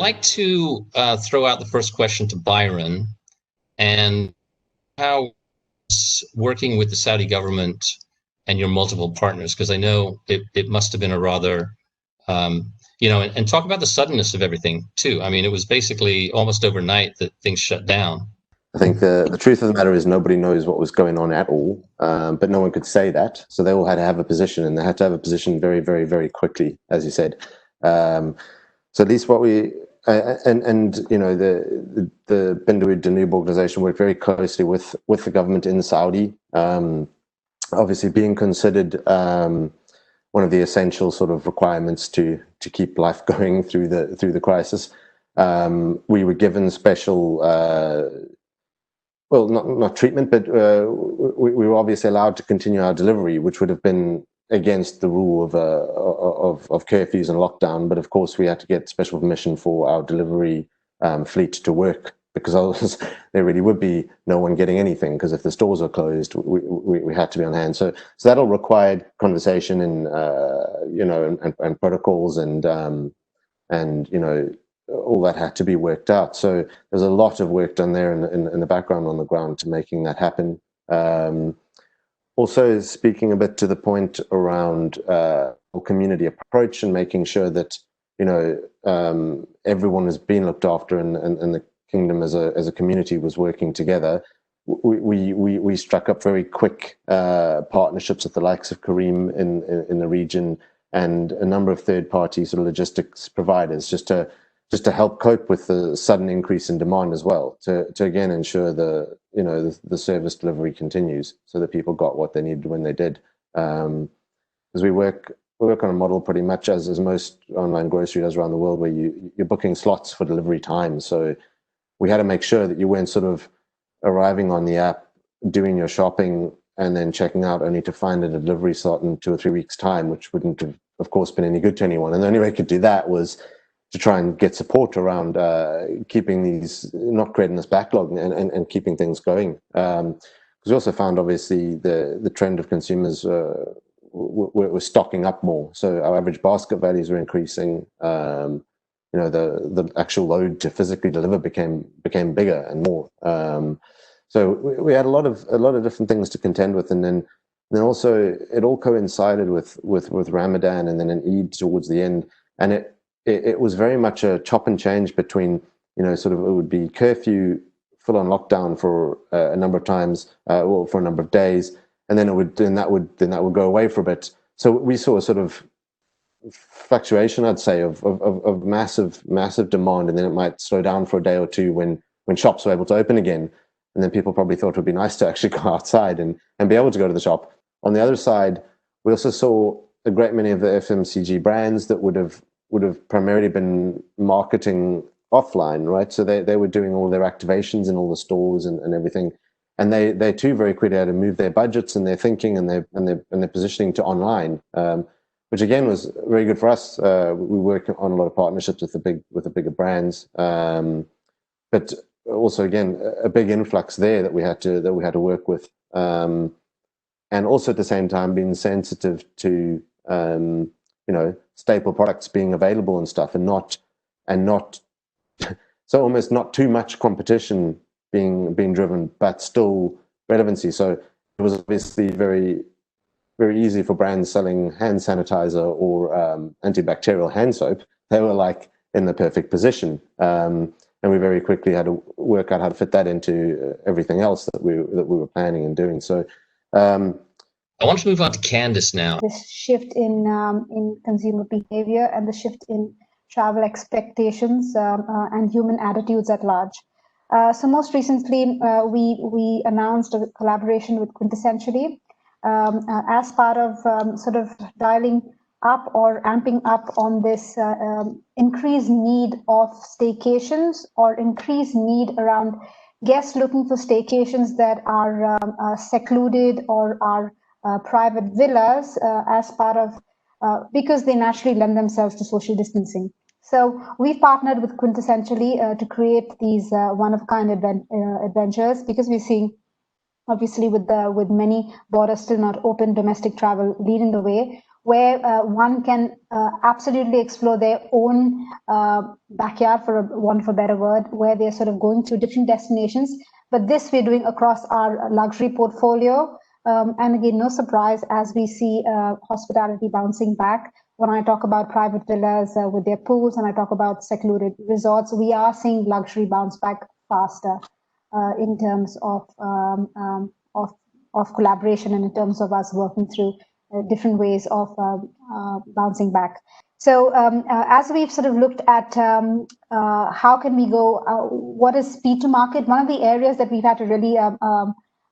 like to throw out the first question to Byron, and how working with the Saudi government and your multiple partners, because I know it must have been a rather, and talk about the suddenness of everything too. I mean, it was basically almost overnight that things shut down. I think the truth of the matter is nobody knows what was going on at all, but no one could say that. So they all had to have a position, and they had to have a position very, very, very quickly, as you said. So at least what we the Danube organization worked very closely with the government in Saudi, obviously being considered one of the essential sort of requirements to keep life going through the crisis. We were given special, well, not treatment, but we were obviously allowed to continue our delivery, which would have been against the rule of curfews and lockdown. But of course, we had to get special permission for our delivery fleet to work, because otherwise there really would be no one getting anything, because if the stores were closed, we had to be on hand. So that all required conversation and and protocols and all that had to be worked out. So there's a lot of work done there in the background on the ground to making that happen. Also, speaking a bit to the point around community approach and making sure that everyone has been looked after and the kingdom as a community was working together. We struck up very quick partnerships with the likes of Kareem in the region and a number of third-party sort of logistics providers, just to help cope with the sudden increase in demand as well, to again ensure the service delivery continues, so that people got what they needed when they did. Because we work on a model pretty much as most online grocery does around the world, where you're booking slots for delivery time. So we had to make sure that you weren't sort of arriving on the app, doing your shopping, and then checking out only to find a delivery slot in 2 or 3 weeks' time, which wouldn't have, of course, been any good to anyone. And the only way I could do that was to try and get support around keeping these, not creating this backlog and keeping things going. Because we also found, obviously, the trend of consumers were stocking up more. So our average basket values were increasing. The actual load to physically deliver became bigger and more. So we had a lot of different things to contend with, and then also it all coincided with Ramadan and then an Eid towards the end, and it was very much a chop and change between, sort of it would be curfew, full on lockdown for a number of times, for a number of days, and then that would go away for a bit. So we saw a sort of fluctuation, I'd say, of massive demand, and then it might slow down for a day or two when shops were able to open again, and then people probably thought it would be nice to actually go outside and be able to go to the shop. On the other side, we also saw a great many of the FMCG brands that would have primarily been marketing offline, right? So they were doing all their activations in all the stores and everything, and they too very quickly had to move their budgets and their thinking and their positioning to online, which again was very good for us. We work on a lot of partnerships with the bigger brands, but also again a big influx there that we had to work with, and also at the same time being sensitive to staple products being available and stuff, and not so almost not too much competition being driven, but still relevancy. So it was obviously very, very easy for brands selling hand sanitizer or antibacterial hand soap. They were like in the perfect position, and we very quickly had to work out how to fit that into everything else that we were planning and doing. So I want to move on to Candice now. This shift in consumer behavior and the shift in travel expectations and human attitudes at large. So most recently, we announced a collaboration with Quintessentially as part of sort of dialing up or amping up on this increased need of staycations, or increased need around guests looking for staycations that are secluded or are private villas as part of, because they naturally lend themselves to social distancing. So we've partnered with Quintessentially to create these one-of-kind adventures, because we're seeing, obviously, with many borders still not open, domestic travel leading the way. where one can absolutely explore their own backyard, for want of a better word, where they're sort of going to different destinations. But this we're doing across our luxury portfolio. And again, no surprise as we see hospitality bouncing back. When I talk about private villas with their pools, and I talk about secluded resorts, we are seeing luxury bounce back faster in terms of collaboration and in terms of us working through different ways of bouncing back. So as we've sort of looked at how can we go, what is speed to market, one of the areas that we've had to really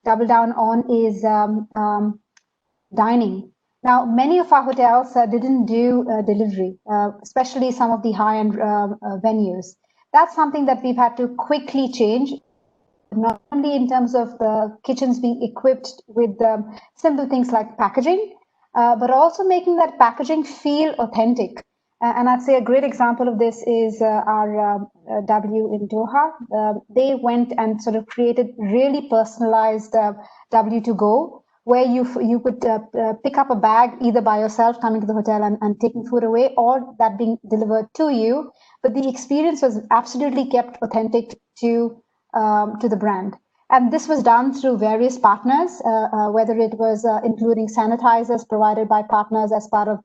double down on is dining. Now, many of our hotels didn't do delivery, especially some of the high-end venues. That's something that we've had to quickly change, not only in terms of the kitchens being equipped with simple things like packaging, but also making that packaging feel authentic. And I'd say a great example of this is our W in Doha. They went and sort of created really personalized W to go, where you could pick up a bag either by yourself coming to the hotel and taking food away, or that being delivered to you. But the experience was absolutely kept authentic to the brand. And this was done through various partners, whether it was including sanitizers provided by partners as part of,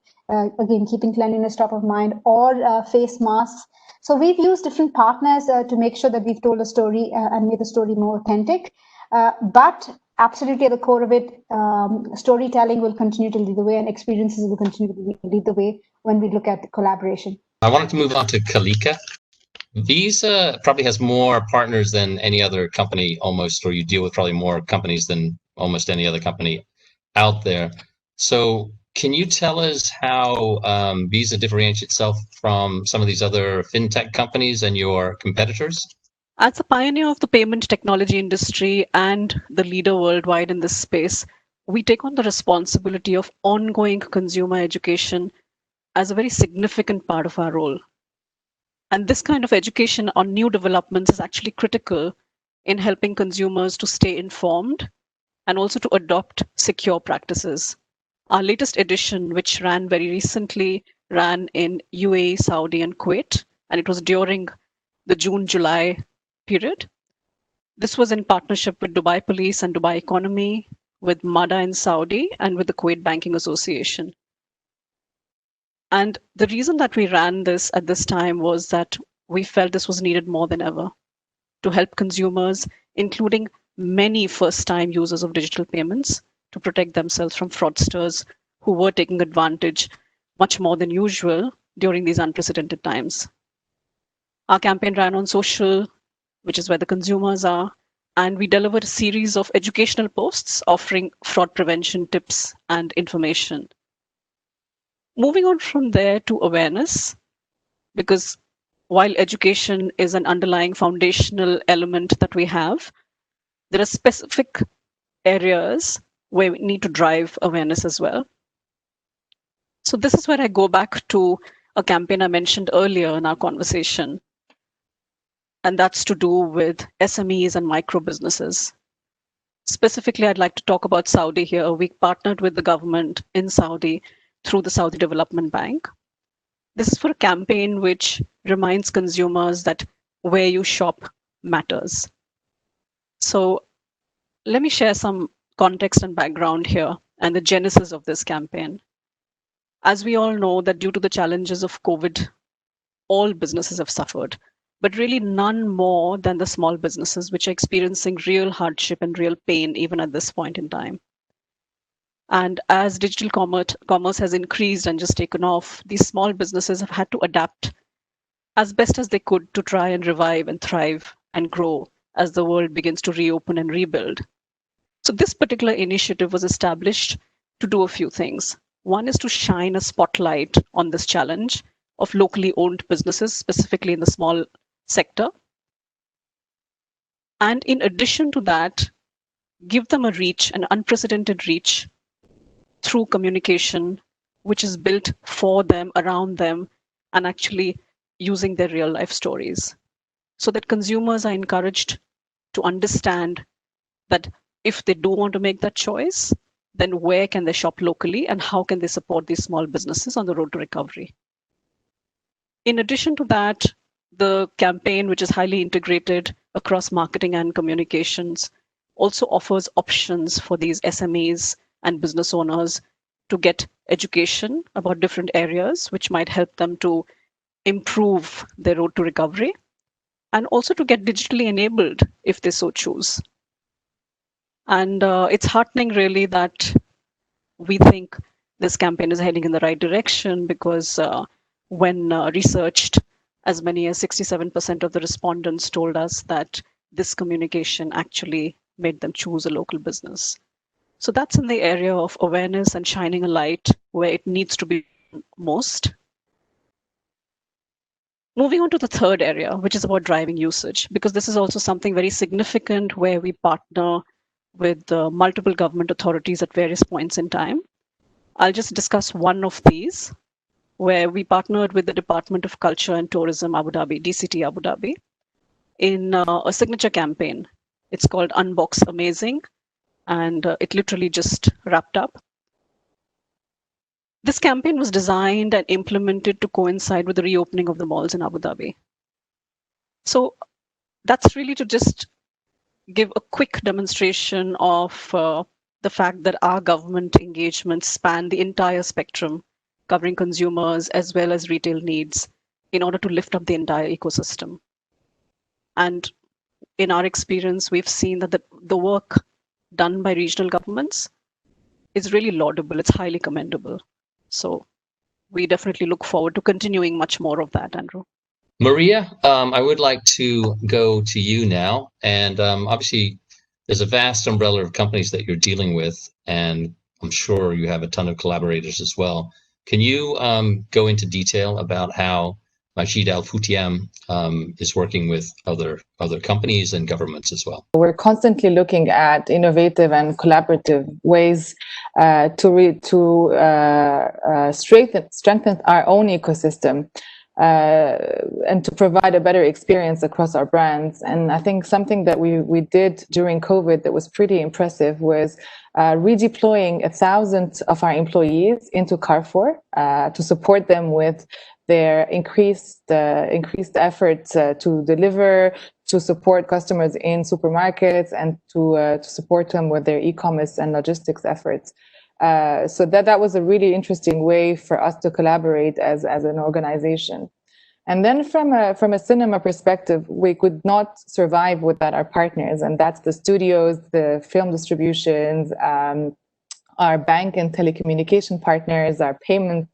again, keeping cleanliness top of mind, or face masks. So we've used different partners to make sure that we've told a story and made the story more authentic. But absolutely at the core of it, storytelling will continue to lead the way, and experiences will continue to lead the way when we look at collaboration. I wanted to move on to Kalika. Visa probably has more partners than any other company almost, or you deal with probably more companies than almost any other company out there. So can you tell us how Visa differentiates itself from some of these other fintech companies and your competitors? As a pioneer of the payment technology industry and the leader worldwide in this space, we take on the responsibility of ongoing consumer education as a very significant part of our role. And this kind of education on new developments is actually critical in helping consumers to stay informed and also to adopt secure practices. Our latest edition, which ran very recently, ran in UAE, Saudi, and Kuwait, and it was during the June-July period. This was in partnership with Dubai Police and Dubai Economy, with MADA in Saudi, and with the Kuwait Banking Association. And the reason that we ran this at this time was that we felt this was needed more than ever to help consumers, including many first-time users of digital payments, to protect themselves from fraudsters who were taking advantage much more than usual during these unprecedented times. Our campaign ran on social, which is where the consumers are, and we delivered a series of educational posts offering fraud prevention tips and information. Moving on from there to awareness, because while education is an underlying foundational element that we have, there are specific areas where we need to drive awareness as well. So this is where I go back to a campaign I mentioned earlier in our conversation, and that's to do with SMEs and micro businesses. Specifically, I'd like to talk about Saudi here. We partnered with the government in Saudi through the Saudi Development Bank. This is for a campaign which reminds consumers that where you shop matters. So let me share some context and background here and the genesis of this campaign. As we all know that due to the challenges of COVID, all businesses have suffered, but really none more than the small businesses which are experiencing real hardship and real pain even at this point in time. And as digital commerce has increased and just taken off, these small businesses have had to adapt as best as they could to try and revive and thrive and grow as the world begins to reopen and rebuild. So this particular initiative was established to do a few things. One is to shine a spotlight on this challenge of locally owned businesses, specifically in the small sector. And in addition to that, give them a reach, an unprecedented reach, through communication, which is built for them, around them, and actually using their real life stories, so that consumers are encouraged to understand that if they do want to make that choice, then where can they shop locally and how can they support these small businesses on the road to recovery? In addition to that, the campaign, which is highly integrated across marketing and communications, also offers options for these SMEs and business owners to get education about different areas, which might help them to improve their road to recovery, and also to get digitally enabled if they so choose. And it's heartening really that we think this campaign is heading in the right direction, because when researched, as many as 67% of the respondents told us that this communication actually made them choose a local business. So that's in the area of awareness and shining a light where it needs to be most. Moving on to the third area, which is about driving usage, because this is also something very significant where we partner with multiple government authorities at various points in time. I'll just discuss one of these, where we partnered with the Department of Culture and Tourism Abu Dhabi, DCT Abu Dhabi, in a signature campaign. It's called Unbox Amazing, and it literally just wrapped up. This campaign was designed and implemented to coincide with the reopening of the malls in Abu Dhabi. So that's really to just give a quick demonstration of the fact that our government engagements span the entire spectrum, covering consumers as well as retail needs, in order to lift up the entire ecosystem. And in our experience, we've seen that the work done by regional governments is really laudable. It's highly commendable. So we definitely look forward to continuing much more of that, Andrew. Maria, I would like to go to you now. And obviously, there's a vast umbrella of companies that you're dealing with, and I'm sure you have a ton of collaborators as well. Can you go into detail about how Majid Al Futtaim is working with other companies and governments as well? We're constantly looking at innovative and collaborative ways to strengthen our own ecosystem and to provide a better experience across our brands. And I think something that we did during COVID that was pretty impressive was redeploying 1,000 of our employees into Carrefour to support them with their increased efforts to deliver, to support customers in supermarkets, and to support them with their e-commerce and logistics efforts. So that was a really interesting way for us to collaborate as an organization. And then from a cinema perspective, we could not survive without our partners, and that's the studios, the film distributions, our bank and telecommunication partners, our payment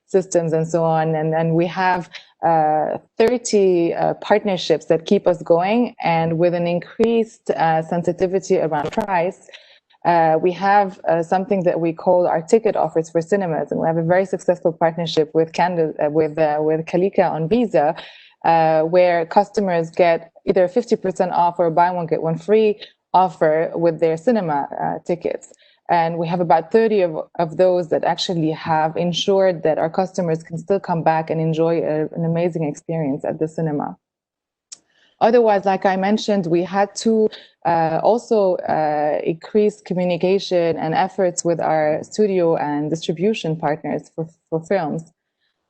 systems, and so on. And we have 30 partnerships that keep us going, and with an increased sensitivity around price, we have something that we call our ticket offers for cinemas, and we have a very successful partnership with Candice, with Kalika on Visa, where customers get either 50% off or buy one get one free offer with their cinema tickets. And we have about 30 of those that actually have ensured that our customers can still come back and enjoy an amazing experience at the cinema. Otherwise, like I mentioned, we had to also increase communication and efforts with our studio and distribution partners for films.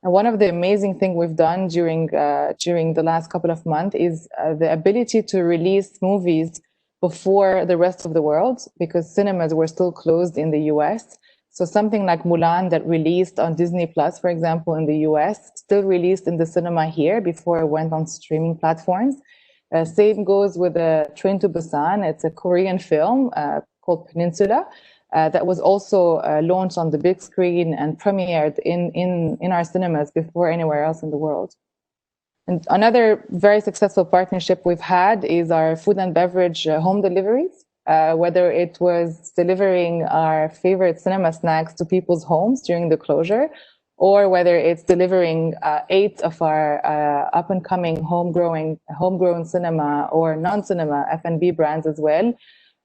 And one of the amazing things we've done during the last couple of months is the ability to release movies before the rest of the world, because cinemas were still closed in the US. So something like Mulan that released on Disney Plus, for example, in the US, still released in the cinema here before it went on streaming platforms. Same goes with Train to Busan. It's a Korean film called Peninsula that was also launched on the big screen and premiered in our cinemas before anywhere else in the world. And another very successful partnership we've had is our food and beverage home deliveries, whether it was delivering our favorite cinema snacks to people's homes during the closure, or whether it's delivering 8 of our up-and-coming homegrown cinema or non-cinema F&B brands as well.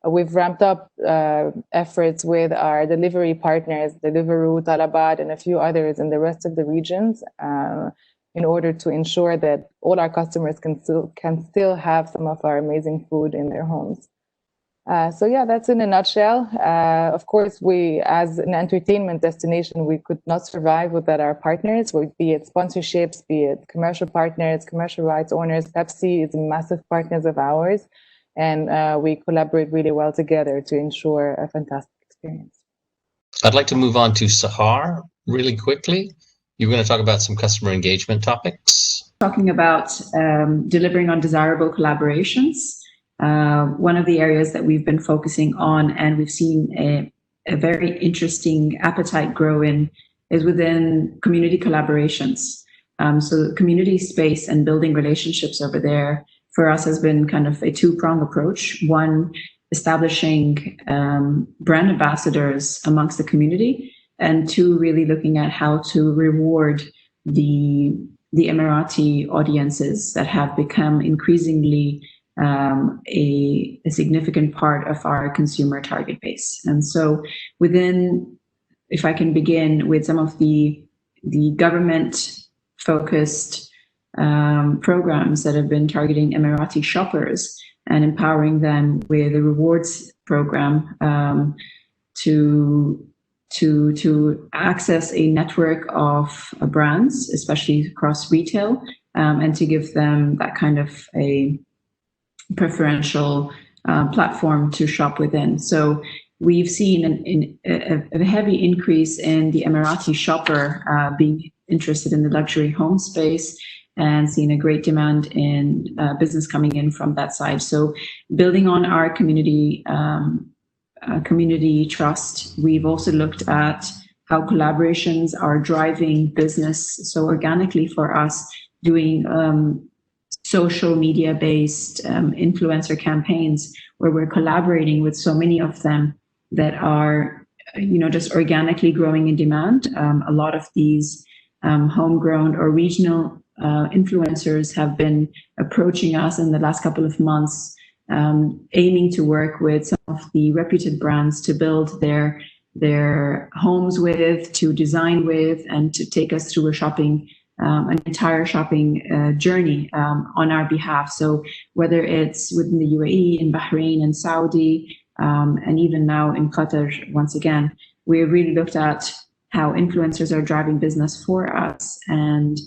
We've ramped up efforts with our delivery partners, Deliveroo, Talabat, and a few others in the rest of the regions, in order to ensure that all our customers can still have some of our amazing food in their homes. So yeah, that's in a nutshell. Of course, we, as an entertainment destination, we could not survive without our partners, be it sponsorships, be it commercial partners, commercial rights owners. Pepsi is a massive partner of ours, and we collaborate really well together to ensure a fantastic experience. I'd like to move on to Sahar really quickly. You're going to talk about some customer engagement topics. Talking about delivering on desirable collaborations. One of the areas that we've been focusing on, and we've seen a very interesting appetite grow in, is within community collaborations. So community space and building relationships over there for us has been kind of a two-pronged approach. One, establishing brand ambassadors amongst the community, and two, really looking at how to reward the Emirati audiences that have become increasingly a significant part of our consumer target base. And so within, if I can begin with some of the government-focused programs that have been targeting Emirati shoppers and empowering them with a rewards program to access a network of brands, especially across retail, and to give them that kind of a preferential platform to shop within. So we've seen a heavy increase in the Emirati shopper being interested in the luxury home space, and seeing a great demand in business coming in from that side. So building on our community trust, we've also looked at how collaborations are driving business so organically for us, doing social media based influencer campaigns where we're collaborating with so many of them that are just organically growing in demand. A lot of these homegrown or regional influencers have been approaching us in the last couple of months, aiming to work with some of the reputed brands to build their homes with, to design with, and to take us through an entire shopping journey on our behalf. So whether it's within the UAE, in Bahrain, and Saudi, and even now in Qatar, once again, we really looked at how influencers are driving business for us, and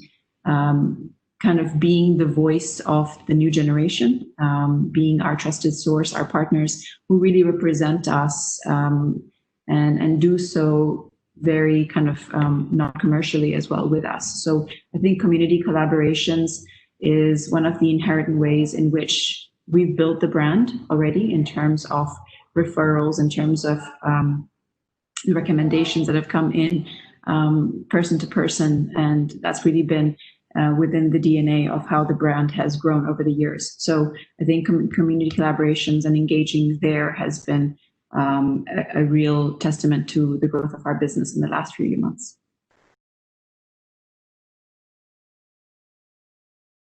kind of being the voice of the new generation, being our trusted source, our partners who really represent us, and do so very kind of not commercially as well with us. So I think community collaborations is one of the inherent ways in which we've built the brand already, in terms of referrals, in terms of recommendations that have come in person to person, and that's really been within the DNA of how the brand has grown over the years. So I think community collaborations and engaging there has been a real testament to the growth of our business in the last few months.